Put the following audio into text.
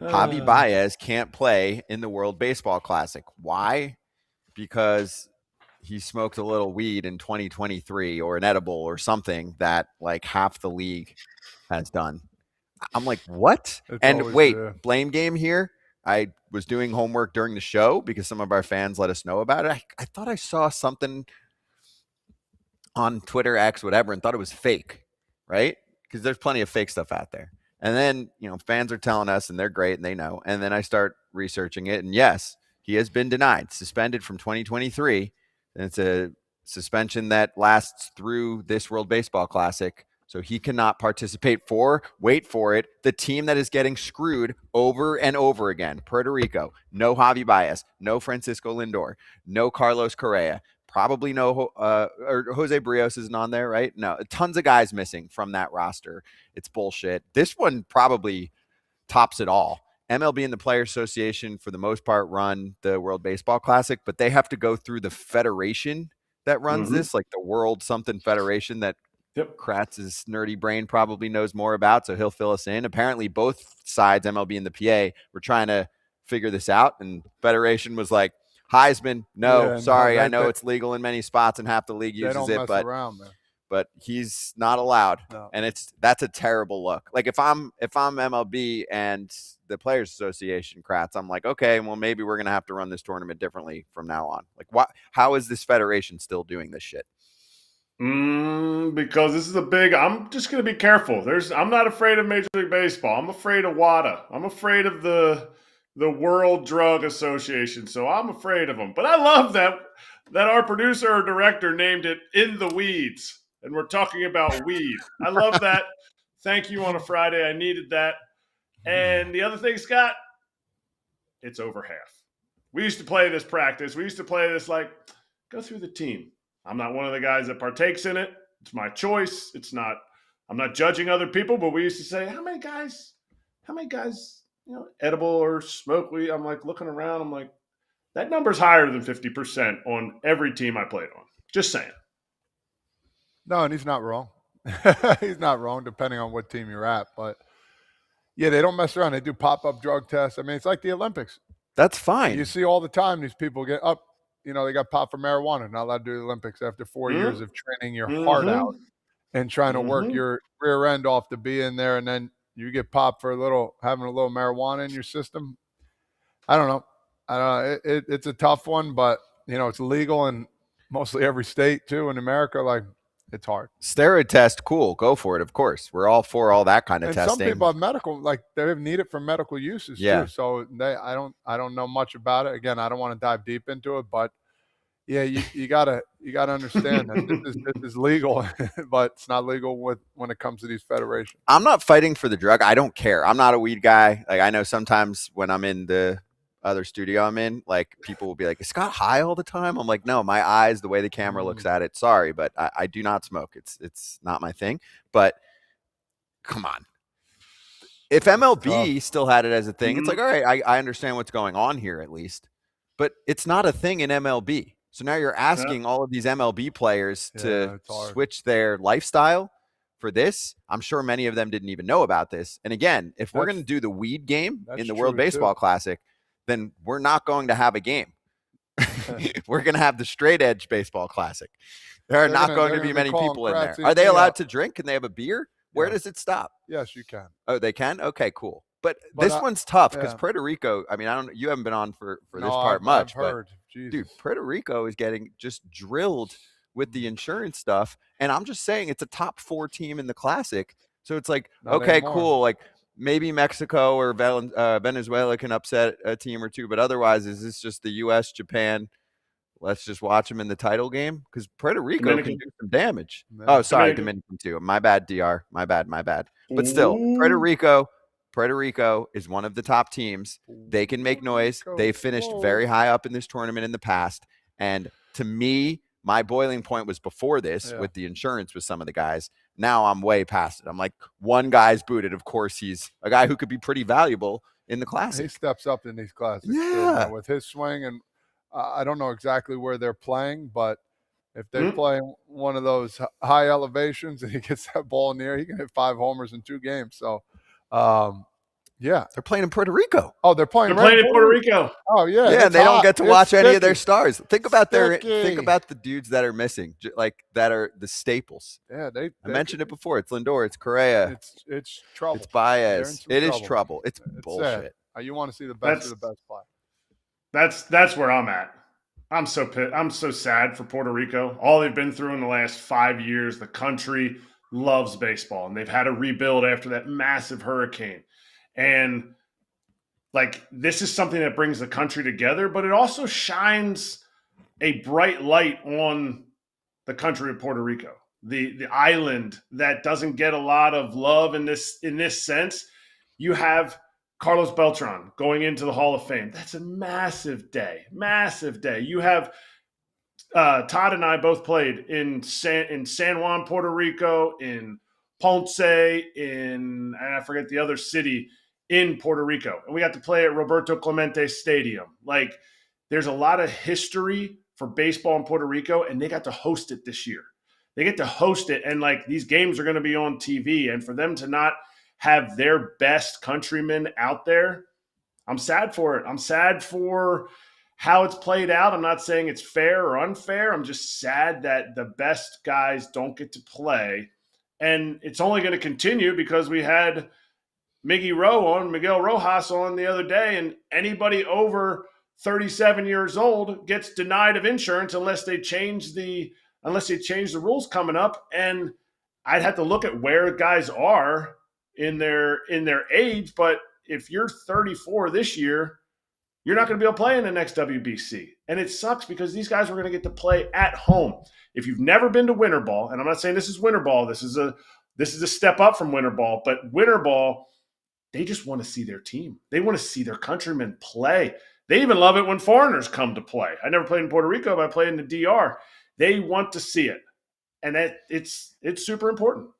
Javi Baez can't play in the World Baseball Classic. Why? Because he smoked a little weed in 2023 or an edible or something that like half the league has done. I'm like, what? It's And always, wait, blame game here. I was doing homework during the show because some of our fans let us know about it. I thought I saw something on Twitter, X, whatever, and thought it was fake, right? Because there's plenty of fake stuff out there. And then, fans are telling us, and they're great, and they know. And then I start researching it, and yes, he has been denied, suspended from 2023. And it's a suspension that lasts through this World Baseball Classic. So he cannot participate for, wait for it, the team that is getting screwed over and over again. Puerto Rico, no Javi Baez, no Francisco Lindor, no Carlos Correa. Probably no, or Jose Barrios isn't on there, right? No, tons of guys missing from that roster. It's bullshit. This one probably tops it all. MLB and the Players Association, for the most part, run the World Baseball Classic, but they have to go through the federation that runs this, like the World something federation that Kratz's nerdy brain probably knows more about, so he'll fill us in. Apparently, both sides, MLB and the PA, were trying to figure this out, and federation was like, Heisman, no, sorry. I know it's legal in many spots and half the league uses it, but he's not allowed. No. And that's a terrible look. Like if I'm MLB and the Players Association, Kratz, I'm like, okay, well maybe we're gonna have to run this tournament differently from now on. Like, how is this federation still doing this shit? Because this is I'm just gonna be careful. I'm not afraid of Major League Baseball. I'm afraid of WADA. I'm afraid of the World Drug Association, so I'm afraid of them. But I love that our producer or director named it In the Weeds, and we're talking about weed. I love that. Thank you on a Friday. I needed that. And the other thing, Scott, it's over half. We used to play this practice. We used to play this like, go through the team. I'm not one of the guys that partakes in it. It's my choice. I'm not judging other people, but we used to say, how many guys, edible or smoke weed? I'm like looking around. I'm like, that number's higher than 50% on every team I played on. Just saying. No, and he's not wrong. He's not wrong, depending on what team you're at. But yeah, they don't mess around. They do pop-up drug tests. I mean, it's like the Olympics. That's fine. You see all the time these people get up. They got popped for marijuana. Not allowed to do the Olympics after 4 years of training your heart out and trying to work your rear end off to be in there, and then you get popped for having a little marijuana in your system. I don't know. It's a tough one, but it's legal in mostly every state too in America. Like, it's hard. Steroid test, cool. Go for it. Of course, we're all for all that kind of testing. Some people have medical, like they need it for medical uses too. So I don't know much about it. Again, I don't want to dive deep into it, but yeah, you gotta understand that this is legal, but it's not legal when it comes to these federations. I'm not fighting for the drug. I don't care. I'm not a weed guy. Like, I know sometimes when I'm in the other studio I'm in, like, people will be like, is Scott high all the time? I'm like, no, my eyes, the way the camera looks at it, sorry, but I do not smoke. It's not my thing. But come on. If MLB still had it as a thing, it's like, all right, I understand what's going on here at least. But it's not a thing in MLB. So now you're asking all of these MLB players to switch their lifestyle for this. I'm sure many of them didn't even know about this. And again, if we're going to do the weed game in the World Baseball Classic, then we're not going to have a game. We're going to have the straight edge baseball classic. There are not going to be many people in there. Are they allowed to drink? Can they have a beer? Where does it stop? Yes, you can. Oh, they can? Okay, cool. But this one's tough because Puerto Rico, I mean, you haven't been on for this part much. I've heard. But, dude, Puerto Rico is getting just drilled with the insurance stuff. And I'm just saying it's a top 4 team in the Classic. So it's like, okay, cool. Like, maybe Mexico or Venezuela can upset a team or two, but otherwise, is this just the U.S., Japan? Let's just watch them in the title game because Puerto Rico can do some damage. Oh, sorry, Dominican too. My bad, DR. My bad. But still, Puerto Rico is one of the top teams. They can make noise. They finished very high up in this tournament in the past. And to me, my boiling point was before this with the insurance with some of the guys. Now I'm way past it. I'm like, one guy's booted. Of course, he's a guy who could be pretty valuable in the Classic. He steps up in these Classics too, with his swing. And I don't know exactly where they're playing, but if they play one of those high elevations and he gets that ball in the air, he can hit 5 homers in 2 games. So Yeah. They're playing in Puerto Rico. Oh, they're playing. They're playing in Puerto Rico. Oh yeah. Yeah, and they don't get to watch any of their stars. Think about the dudes that are missing, like that are the staples. Yeah, I mentioned it before. It's Lindor, it's Correa, it's trouble. it's Baez. It is trouble. It's bullshit. You want to see the best of the best play. That's where I'm at. I'm so pissed. I'm so sad for Puerto Rico. All they've been through in the last 5 years, the country loves baseball, and they've had to rebuild after that massive hurricane. And like, this is something that brings the country together, but it also shines a bright light on the country of Puerto Rico, the island that doesn't get a lot of love in this sense. You have Carlos Beltran going into the Hall of Fame. That's a massive day. You have Todd and I both played in San Juan, Puerto Rico, in Ponce, and I forget the other city in Puerto Rico. And we got to play at Roberto Clemente Stadium. Like, there's a lot of history for baseball in Puerto Rico, and they got to host it this year. They get to host it, and like, these games are going to be on TV, and for them to not have their best countrymen out there, I'm sad for it. I'm sad for how it's played out. I'm not saying it's fair or unfair. I'm just sad that the best guys don't get to play. And it's only going to continue because we had Miguel Rojas on the other day, and anybody over 37 years old gets denied of insurance unless they change the rules coming up. And I'd have to look at where guys are in their age, but if you're 34 this year, you're not going to be able to play in the next WBC. And it sucks because these guys are going to get to play at home. If you've never been to winter ball, and I'm not saying this is winter ball, this is a step up from winter ball, but winter ball, they just want to see their team. They want to see their countrymen play. They even love it when foreigners come to play. I never played in Puerto Rico, but I played in the DR. They want to see it. And it's super important.